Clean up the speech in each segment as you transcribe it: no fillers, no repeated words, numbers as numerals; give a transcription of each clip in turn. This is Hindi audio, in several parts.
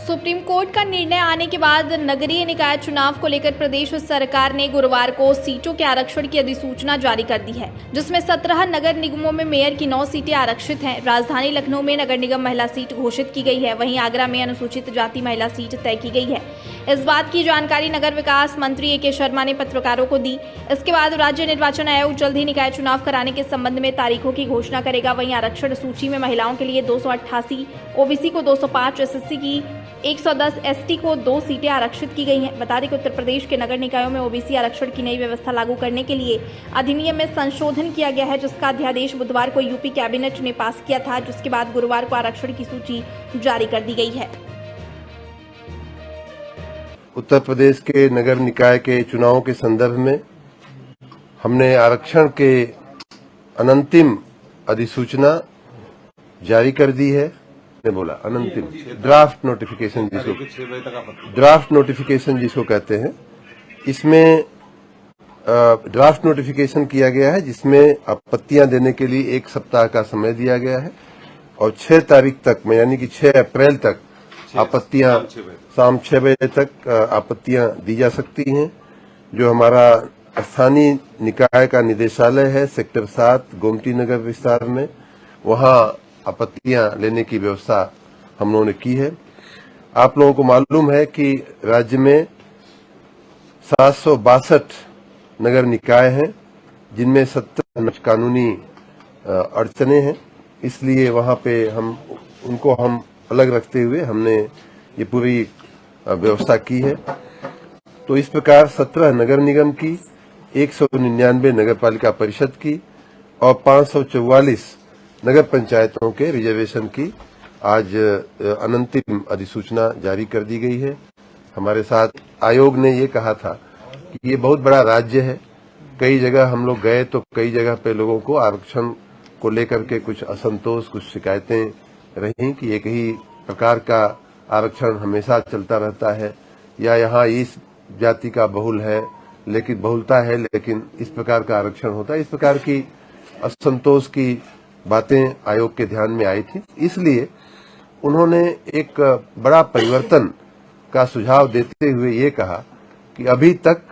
सुप्रीम कोर्ट का निर्णय आने के बाद नगरीय निकाय चुनाव को लेकर प्रदेश सरकार ने गुरुवार को सीटों के आरक्षण की अधिसूचना जारी कर दी है, जिसमें 17 नगर निगमों में मेयर की 9 सीटें आरक्षित हैं। राजधानी लखनऊ में नगर निगम महिला सीट घोषित की गई है, वहीं आगरा में अनुसूचित जाति महिला सीट तय की गई है। इस बात की जानकारी नगर विकास मंत्री ए.के. शर्मा ने पत्रकारों को दी। इसके बाद राज्य निर्वाचन आयोग जल्द ही निकाय चुनाव कराने के संबंध में तारीखों की घोषणा करेगा। वहीं आरक्षण सूची में महिलाओं के लिए 288, ओबीसी को 205, एसएससी की 110, एसटी को 2 सीटें आरक्षित की गई हैं। बता दें कि उत्तर प्रदेश के नगर निकायों में ओबीसी आरक्षण की नई व्यवस्था लागू करने के लिए अधिनियम में संशोधन किया गया है, जिसका अध्यादेश बुधवार को यूपी कैबिनेट ने पास किया था, जिसके बाद गुरुवार को आरक्षण की सूची जारी कर दी गई है। उत्तर प्रदेश के नगर निकाय के चुनावों के संदर्भ में हमने आरक्षण के अनंतिम अधिसूचना जारी कर दी है। ने बोला अनंतिम ड्राफ्ट नोटिफिकेशन जिसको कहते हैं, इसमें ड्राफ्ट नोटिफिकेशन किया गया है, जिसमें आपत्तियां देने के लिए 1 सप्ताह का समय दिया गया है और 6 तारीख तक में यानी कि 6 अप्रैल तक आपत्तियां शाम 6 बजे तक आपत्तियां दी जा सकती हैं। जो हमारा स्थानीय निकाय का निदेशालय है सेक्टर 7 गोमती नगर विस्तार में, वहां आपत्तियां लेने की व्यवस्था हम लोगों ने की है। आप लोगों को मालूम है कि राज्य में 762 नगर निकाय हैं, जिनमें 70 कानूनी अड़चने हैं, इसलिए वहां पे उनको हम अलग रखते हुए हमने ये पूरी व्यवस्था की है। तो इस प्रकार 17 नगर निगम की, 199 नगर पालिका परिषद की और 544 नगर पंचायतों के रिजर्वेशन की आज अनंतिम अधिसूचना जारी कर दी गई है। हमारे साथ आयोग ने ये कहा था कि ये बहुत बड़ा राज्य है, कई जगह हम लोग गए तो कई जगह पे लोगों को आरक्षण को लेकर के कुछ असंतोष, कुछ शिकायतें रही कि एक ही प्रकार का आरक्षण हमेशा चलता रहता है, या यहाँ इस जाति का बहुल है लेकिन बहुलता है लेकिन इस प्रकार का आरक्षण होता है। इस प्रकार की असंतोष की बातें आयोग के ध्यान में आई थी, इसलिए उन्होंने एक बड़ा परिवर्तन का सुझाव देते हुए ये कहा कि अभी तक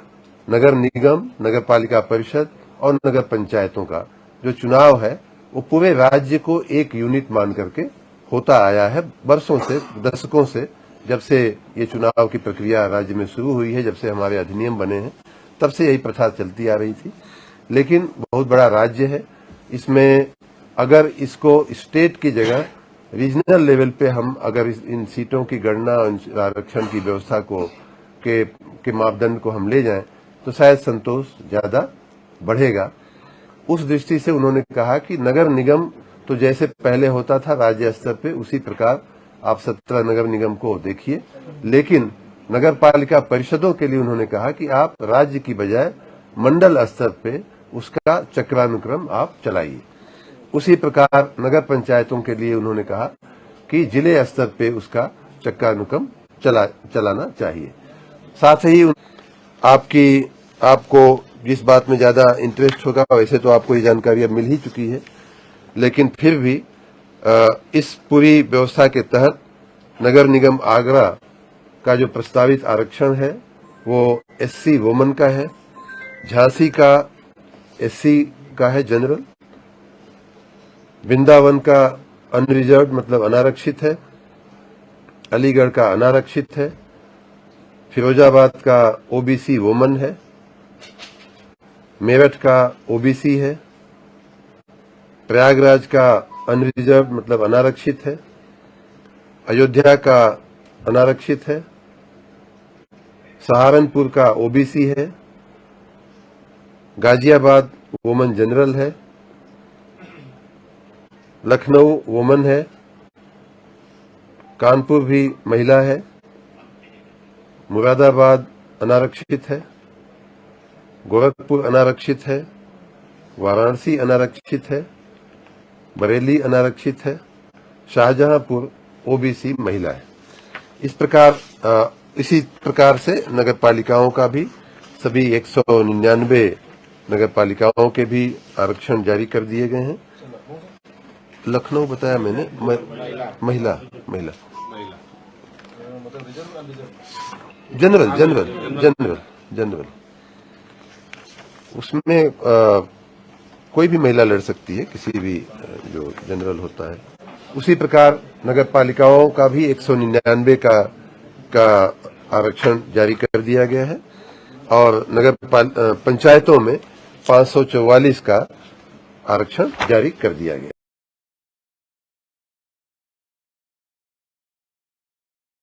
नगर निगम, नगर पालिका परिषद और नगर पंचायतों का जो चुनाव है वो पूरे राज्य को एक यूनिट मान करके होता आया है। वर्षों से, दशकों से, जब से ये चुनाव की प्रक्रिया राज्य में शुरू हुई है, जब से हमारे अधिनियम बने हैं, तब से यही प्रथा चलती आ रही थी। लेकिन बहुत बड़ा राज्य है, इसमें अगर इसको स्टेट की जगह रीजनल लेवल पे हम अगर इन सीटों की गणना, आरक्षण की व्यवस्था को के मापदंड को हम ले जाएं तो शायद संतोष ज्यादा बढ़ेगा। उस दृष्टि से उन्होंने कहा कि नगर निगम तो जैसे पहले होता था राज्य स्तर पे, उसी प्रकार आप 17 नगर निगम को देखिए, लेकिन नगर पालिका परिषदों के लिए उन्होंने कहा कि आप राज्य की बजाय मंडल स्तर पे उसका चक्रानुक्रम आप चलाइए। उसी प्रकार नगर पंचायतों के लिए उन्होंने कहा कि जिले स्तर पे उसका चक्रानुक्रम चलाना चाहिए। साथ ही आपको जिस बात में ज्यादा इंटरेस्ट होगा, वैसे तो आपको ये जानकारी अब मिल ही चुकी है, लेकिन फिर भी इस पूरी व्यवस्था के तहत नगर निगम आगरा का जो प्रस्तावित आरक्षण है वो एससी वुमन का है, झांसी का एससी का है जनरल, वृंदावन का अनरिजर्व मतलब अनारक्षित है, अलीगढ़ का अनारक्षित है, फिरोजाबाद का ओबीसी वुमन है, मेरठ का ओबीसी है, प्रयागराज का अनरिजर्व मतलब अनारक्षित है, अयोध्या का अनारक्षित है, सहारनपुर का ओबीसी है, गाजियाबाद वुमन जनरल है, लखनऊ वुमन है, कानपुर भी महिला है, मुरादाबाद अनारक्षित है, गोरखपुर अनारक्षित है, वाराणसी अनारक्षित है, बरेली अनारक्षित है, शाहजहांपुर ओबीसी महिला है। इसी प्रकार से नगर पालिकाओं का भी सभी 199 नगर पालिकाओं के भी आरक्षण जारी कर दिए गए हैं। लखनऊ बताया मैंने, महिला जनरल जनरल जनरल जनरल उसमें कोई भी महिला लड़ सकती है, किसी भी जो जनरल होता है। उसी प्रकार नगर पालिकाओं का भी 199 का आरक्षण जारी कर दिया गया है और नगर पंचायतों में 544 का आरक्षण जारी कर दिया गया।